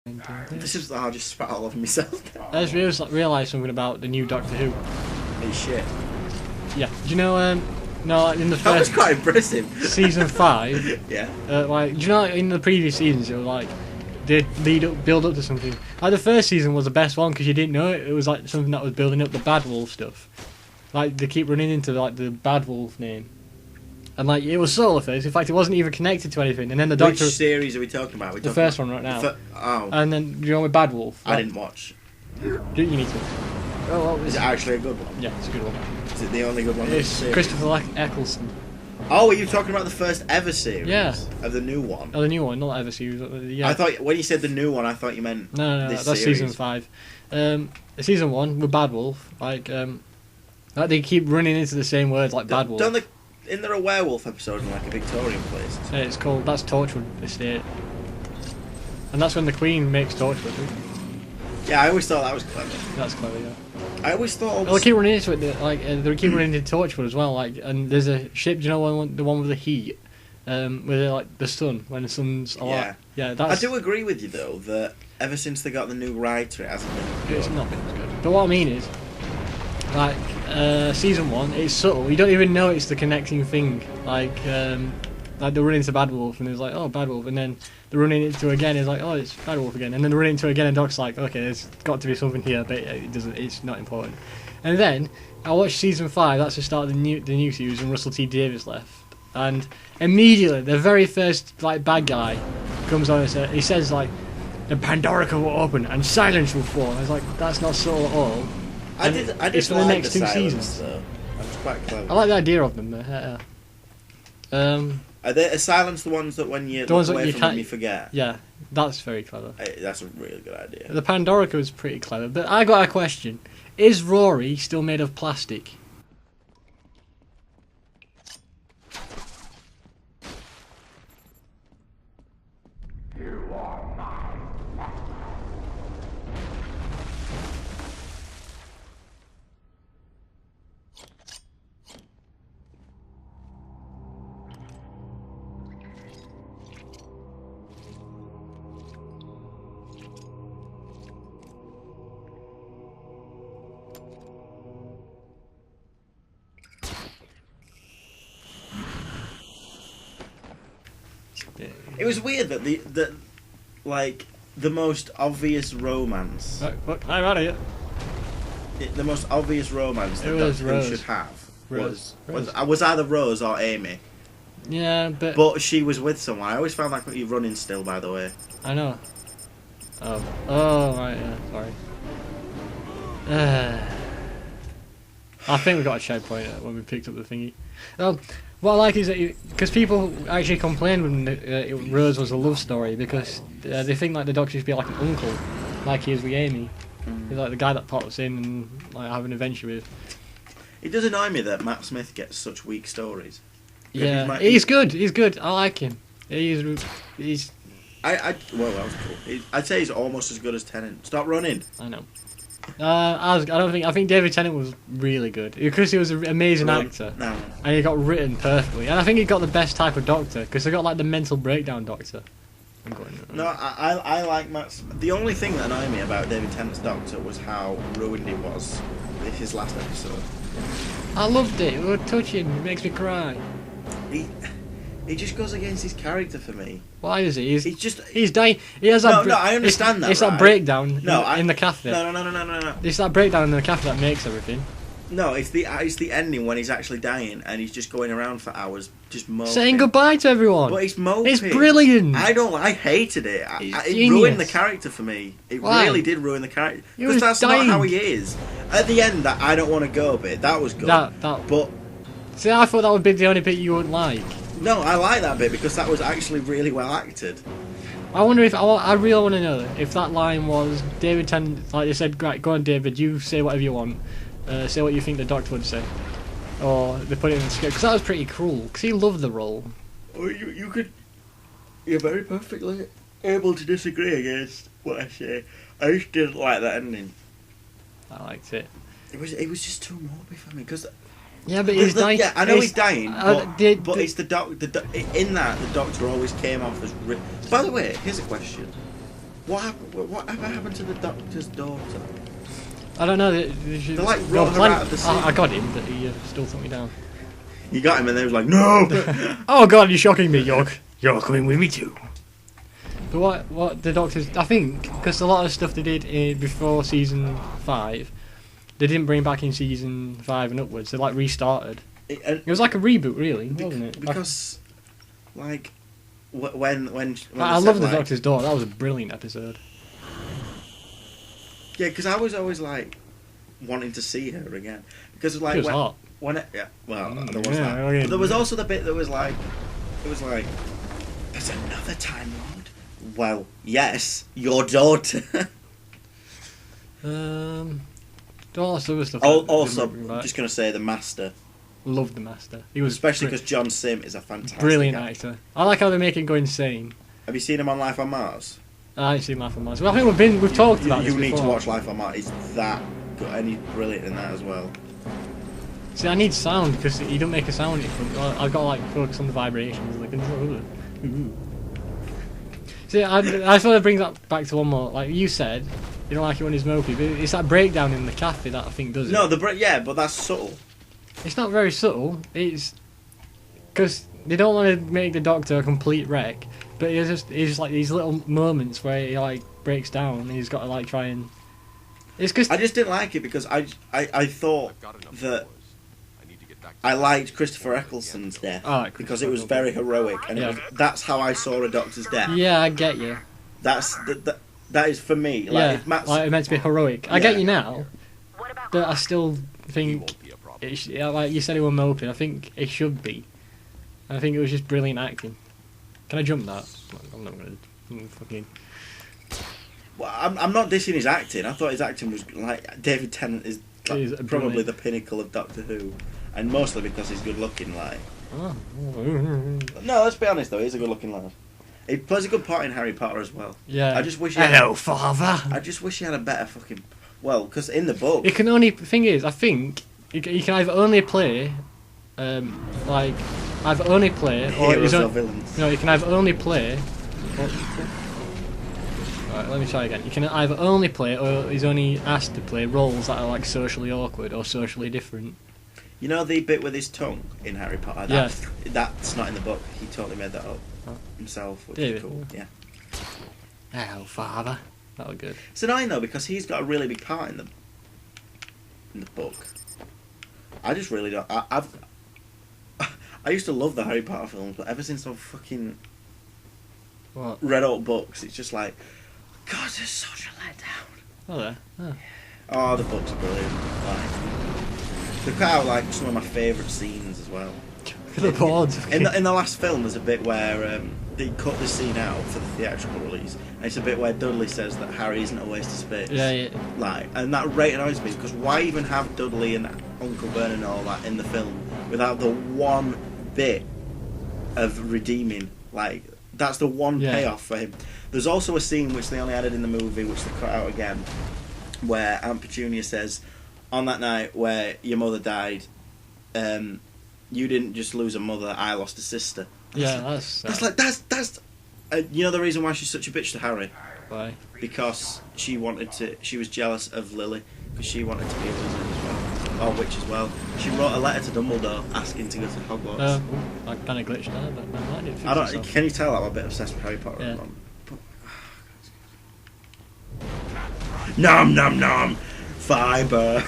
This is I just spat all over myself. I just realised something about the new Doctor Who. Hey, shit. Yeah. Do you know? No, in the That was first quite impressive. season 5. Yeah. Like, do you know? In the previous seasons, it was like they build up to something. Like the first season was the best one because you didn't know it. It was like something that was building up the Bad Wolf stuff. Like they keep running into like the Bad Wolf name. And like it was solo phase. In fact, it wasn't even connected to anything. And then the Doctor. Which series are we talking about? The first one right now. Oh. And then you know with Bad Wolf. I didn't watch. You need to. Oh, well, Is it actually a good one? yeah, it's a good one. Is it the only good one? It's Christopher Eccleston. Oh, are you talking about the first ever series? Yeah. Of the new one? Oh, the new one, not ever series. Yeah. I thought when you said the new one, I thought you meant No, this that's series. season 5. Season 1 with Bad Wolf, like they keep running into the same words like Bad Wolf. Isn't there a werewolf episode in like a Victorian place? It's called Torchwood Estate, and that's when the Queen makes Torchwood. Yeah, I always thought that was clever. That's clever, yeah. I always thought. They keep running into it, they keep running into Torchwood as well. Like, and there's a ship. Do you know the one with the heat, with like the sun when the sun's a lot. Yeah, that's. I do agree with you though that ever since they got the new writer, it hasn't been good. It's not been as good. But what I mean is, like season 1, it's subtle. You don't even know it's the connecting thing. Like they run into Bad Wolf and it's like, oh, Bad Wolf, and then they run into again. It's like, oh, it's Bad Wolf again, and then they run into again, and Doc's like, okay, there's got to be something here, but it doesn't. It's not important. And then I watched season 5. That's the start of the new series, and Russell T Davies left, and immediately the very first like bad guy comes on and he says like, the Pandorica will open and silence will fall. I was like, that's not subtle at all. I did it's for like the next the 2 silence, seasons. though. That was quite clever. I like the idea of them. Are they silence the ones that when you The ones look that away you from can't- them you forget? Yeah, that's very clever. That's a really good idea. The Pandorica was pretty clever, but I got a question. Is Rory still made of plastic? It was weird that the most obvious romance, Look, I'm out of here. the most obvious romance It that was Doctor Who Rose. should have Rose. was either Rose or Amy. Yeah, but But she was with someone. I always found like you're running still, by the way. I know. Oh, right, yeah, sorry. I think we got a checkpoint when we picked up the thingy. What I like is that because people actually complained when Rose was a love story because they think like the Doctor should be like an uncle, like he is with Amy. He's like the guy that pops in and like have an adventure with. It does annoy me that Matt Smith gets such weak stories. Yeah, he's good. He's good. I like him. He's. Well, that was cool. I'd say he's almost as good as Tennant. Stop running. I know. I think David Tennant was really good because he was an amazing actor. No. And he got written perfectly. And I think he got the best type of Doctor because they got like the mental breakdown Doctor. No, I like Matt. The only thing that annoyed me about David Tennant's Doctor was how ruined he was with his last episode. I loved it. It was touching. It makes me cry. He just goes against his character for me. Why is he? He's dying. He has that. No, I understand that. It's right? that breakdown in the cafe. No. It's that breakdown in the cafe that makes everything. No, it's the ending when he's actually dying and he's just going around for hours just moping. Saying goodbye to everyone. But he's moping. It's brilliant. I hated it. It ruined the character for me. It really did ruin the character. Because that's dying. not how he is. At the end, that I don't want to go bit, that was good. But see, I thought that would be the only bit you wouldn't like. No, I like that bit because that was actually really well acted. I wonder if I really want to know if that line was David Tennant, like they said, right, go on, David, you say whatever you want, say what you think the Doctor would say, or they put it in the script because that was pretty cruel because he loved the role. Oh, you're very perfectly able to disagree against what I say. I just didn't like that ending. I liked it. It was just too morbid for me because Yeah, but he's dying. Yeah, I know he's dying, but it's in that the Doctor always came off as. By the way, here's a question: Whatever happened to the Doctor's daughter? I don't know. They like brought her out of the scene. I got him, but he still took me down. You got him, and they was like, no. Oh God, you're shocking me, York. You're coming with me too. But what the Doctors? I think because a lot of stuff they did before season 5, they didn't bring back in season 5 and upwards. They like restarted. It was like a reboot, really, wasn't it? Because, like, when I love the Doctor's daughter. That was a brilliant episode. Yeah, because I was always like wanting to see her again because like She was hot. There was that. Okay. But there was also the bit that was like, it was like, there's another Time Lord. Well, yes, your daughter. All this other stuff. Also, just gonna say the Master. Loved the Master. He was especially because John Sim is a fantastic brilliant actor. I like how they make him go insane. Have you seen him on Life on Mars? I ain't seen Life on Mars. Well, I think we've talked about this You need before. to watch Life on Mars. He's that good, and he's brilliant in that as well. See, I need sound because he don't make a sound. I've got to like focus on the vibrations. Like, see, I sort of brings that back to one more. Like you said, you don't like it when he's mopey, but it's that breakdown in the cafe that I think does it. No, but that's subtle. It's not very subtle. It's because they don't want to make the Doctor a complete wreck, but it's just like these little moments where he like breaks down and he's got to like try and. It's because I just didn't like it because I thought that I liked Christopher Eccleston's death because it was very heroic and that's how I saw a Doctor's death. Yeah, I get you. That is for me. Like, if Matt's, like it meant to be heroic. I get you now, but I still think. Like you said, it was moping. I think it should be. I think it was just brilliant acting. Can I jump that? I'm not gonna fucking. Well, I'm not dissing his acting. I thought his acting was like David Tennant is like, probably the pinnacle of Doctor Who, and mostly because he's good looking. Like, no, let's be honest though, he's a good looking lad. He plays a good part in Harry Potter as well. Yeah. I just wish. Father. I just wish he had a better fucking. Well, because in the book, it can only. The thing is, I think. You can either only play, like, either only play or heroes or villains. No, you can either only play. Alright, let me try again. You can either only play or he's only asked to play roles that are like socially awkward or socially different. You know the bit with his tongue in Harry Potter? That's not in the book. He totally made that up himself, which is cool. Yeah. Oh, Father. That was good. It's annoying though because he's got a really big part in the book. I just really don't. I used to love the Harry Potter films, but ever since I've fucking read all books, it's just like, God, it's such a letdown. Oh, there. Oh. Oh, the books are brilliant. Like, they cut out like some of my favourite scenes as well. The boards. In the last film, there's a bit where they cut the scene out for the theatrical release, and it's a bit where Dudley says that Harry isn't a waste of space. Yeah. Like, and that really annoys me because why even have Dudley and Uncle Ben and all that in the film without the one bit of redeeming? Like, that's the one payoff for him. There's also a scene which they only added in the movie, which they cut out again, where Aunt Petunia says, "On that night where your mother died, you didn't just lose a mother, I lost a sister." That's you know the reason why she's such a bitch to Harry? Why? Because she was jealous of Lily because she wanted to be a wizard as well, or witch as well. She wrote a letter to Dumbledore asking to go to Hogwarts. I kind of glitched there, but I didn't fix I don't. myself. Can you tell I'm a bit obsessed with Harry Potter? Yeah. Nom nom nom, fibre.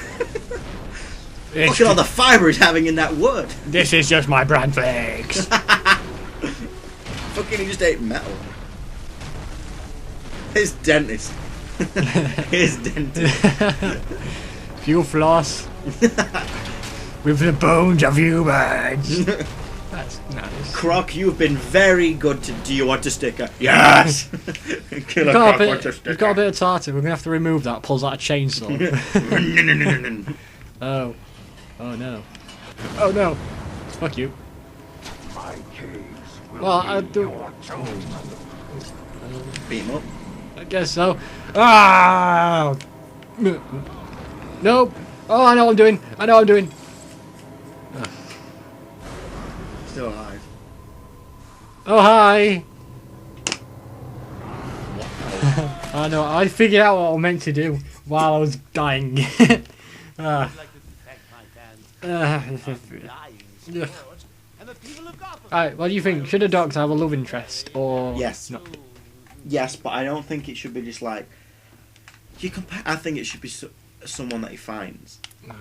Look at all the fibre he's having in that wood. This is just my brand flakes. Fucking, he just ate metal. His dentist. His dentist. Few floss with the bones of humans. That's nice. Croc, you've been very good to. Do you want a sticker? Yes. You've got a bit of tartar. We're gonna have to remove that. Pulls out a chainsaw. Oh no. Oh no. Fuck you. Well, I do. Beat him up. I guess so. Ah! Nope. Oh, I know what I'm doing. Still alive. Oh, hi. I know. I figured out what I meant to do while I was dying. I'd like to thank my fans for dying Yeah. support, and the people of Gotham. Alright, what do you think? Should a doctor have a love interest or Yes. not? Yes, but I don't think it should be just like I think it should be someone that he finds. No.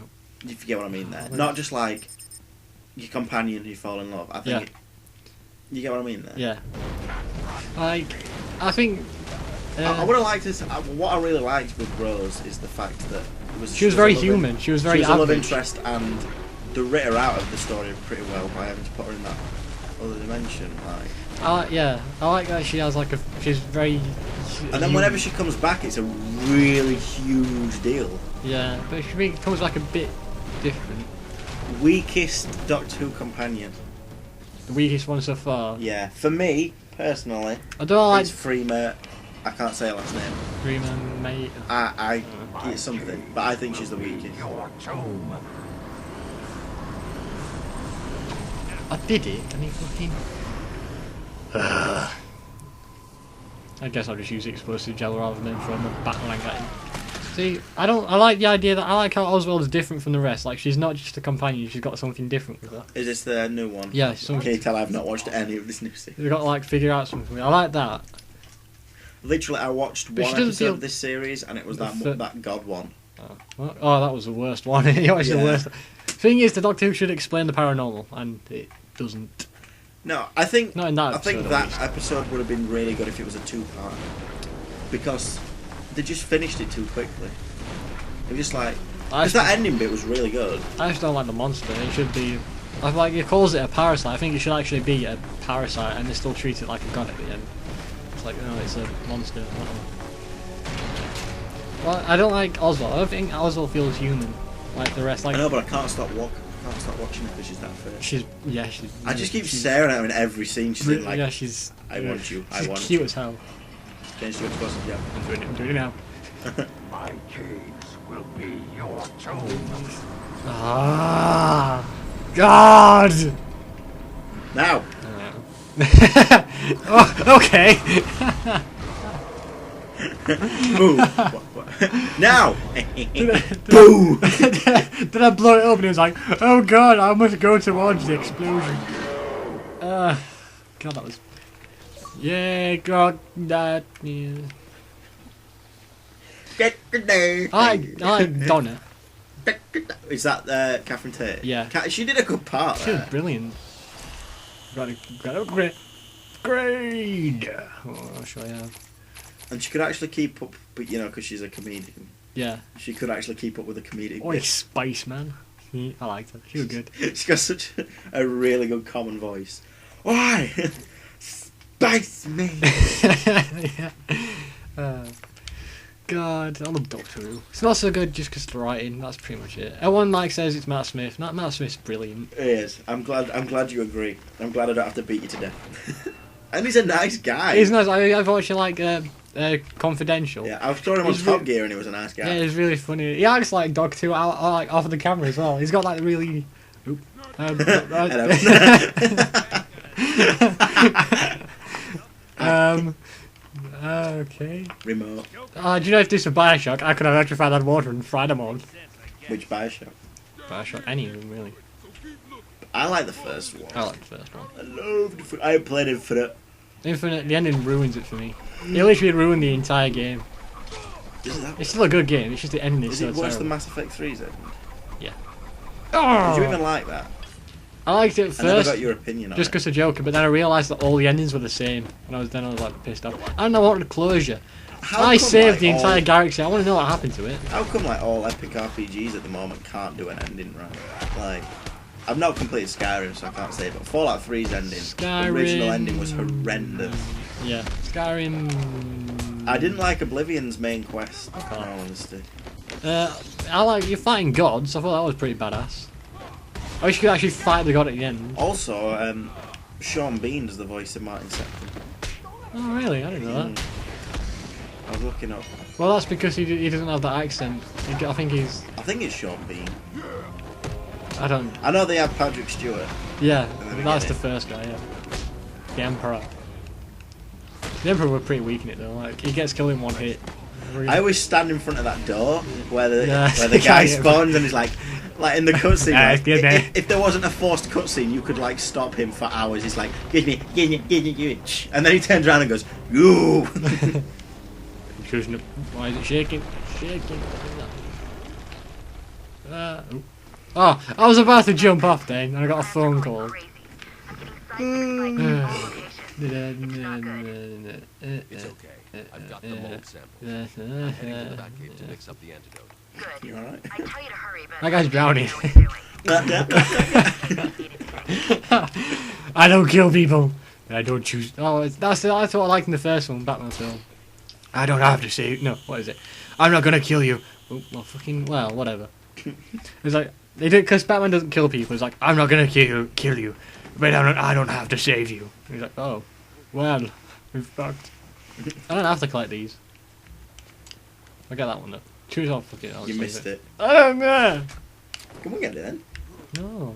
If you get what I mean there, not just like your companion who fall in love. I think. You get what I mean there. Yeah. Like, I think. I would have liked this. What I really liked with Rose is the fact that she was very human. She was very a love average. interest, and they writ her out of the story pretty well by having to put her in that other dimension. Like, yeah, I like that she has like a. She's very. And then whenever she comes back, it's a really huge deal. Yeah, but she comes back a bit different. Weakest Doctor Who companion. The weakest one so far. Yeah, for me personally, I don't like it's Freema. I can't say her last name. Freeman, mate. It's something, but I think she's the weakest. I did it, and he fucking. I guess I'll just use explosive gel rather than from a batarang at him. See, I like the idea that I like how Oswald's different from the rest. Like, she's not just a companion; she's got something different with her. Is this the new one? Yeah, Can you tell I've not watched any of this new series? You've got to like figure out something. I like that. Literally, I watched But one she doesn't episode feel- of this series, and it was that God one. Oh, that was the worst one. It was the Yeah. worst. Thing is, the Doctor Who should explain the paranormal, and it doesn't. No, I think Not in that I think episode, at that least. episode would have been really good if it was a two-part, because they just finished it too quickly. It was just like because that ending bit was really good. I just don't like the monster. It should be. I like it calls it a parasite. I think it should actually be a parasite, and they still treat it like a god at the end. It's like, no, it's a monster. Well, I don't like Oswald. I don't think Oswald feels human like the rest. Like, I know, but I can't stop watching it because she's that first. she's. I just keep staring at her in every scene. She's in like, yeah, she's. I want you. I She's want cute you. as hell. Change to explosive, yeah. I'm doing it now. My caves will be your tomb. Ah, God. Now, Oh, okay. boo. Now, Boo! Then I blow it up and it was like, oh god, I must go towards the explosion. God, that was. Yeah, God, that. Yeah. get the day. I like Donna. Is that Catherine Tate? Yeah. She did a good part She was there. brilliant. Got a grade. Oh, sure I have. And she could actually keep up, but because she's a comedian, Yeah. she could actually keep up with the comedic Oi, bit. Spice Man. I liked her. She was good. She's got such a really good common voice. Why? Spice me. Yeah. God, I love Doctor Who. It's not so good just because of the writing. That's pretty much it. Everyone says it's Matt Smith. Matt Smith's brilliant. It is. I'm glad you agree. I'm glad I don't have to beat you to death. And he's a nice guy. He's nice. I've watched Confidential. Yeah, I was throwing him on He's Top Gear and he was a nice guy. Yeah, he's really funny. He acts like Dog too, like off of the camera as well. He's got like really. Oop. Hello. Okay. Remote. Do you know if this was Bioshock, I could have electrified that water and fried them on. Which Bioshock? Bioshock, any of them really. I like the first one. I like the first one. I loved I played Infinite. Infinite, the ending ruins it for me. It literally ruined the entire game. Is that It's still a good game, it's just the ending is Is so it worse terrible. than Mass Effect 3's end? Yeah. Did you even like that? I liked it at I never first, got your opinion on just it. because of Joker, but then I realised that all the endings were the same, and I was like pissed off. I don't know what the closure. How I come, saved like, the entire all- galaxy. I want to know what happened to it. How come like all epic RPGs at the moment can't do an ending right? Like, I've not completed Skyrim, so I can't say, but Fallout 3's ending, the original ending was horrendous. Yeah, Skyrim. I didn't like Oblivion's main quest, in Okay. all honesty. I like you're fighting gods. I thought that was pretty badass. I wish you could actually fight the god at the end. Also, Sean Bean does the voice of Martin Sefton. Oh really? I didn't know that. I was looking up. Well, that's because he doesn't have that accent. I think he's. I think it's Sean Bean. I don't. I know they have Patrick Stewart. Yeah, And then we that's get the it. first guy. Yeah, the Emperor. The Emperor were pretty weak in it though. Like he gets killed in one hit. I always stand in front of that door where the Yeah. guy spawns and he's like in the cutscene. Like, good, if there wasn't a forced cutscene, you could like stop him for hours. He's like, give me, shh. And then he turns around and goes, you. Why is it shaking? Shaking. Oh, I was about to jump off then, and I got a phone call. It's okay. I've got the mold sample. I'm heading to the Batcave to mix up the antidote. You alright? I tell you to hurry, but That guy's drowning. I I don't kill people. I don't choose. Oh, that's what I liked in the first one, Batman film. I don't have to say. No, what is it? I'm not gonna kill you. Oh, well, whatever. It's like they did because Batman doesn't kill people. It's like I'm not gonna kill you, but I don't have to save you. He's like, oh, well, we're fucked. I don't have to collect these. I get that one though. Choose off. Fuck it. You missed it. I don't know. Can we get it then? No.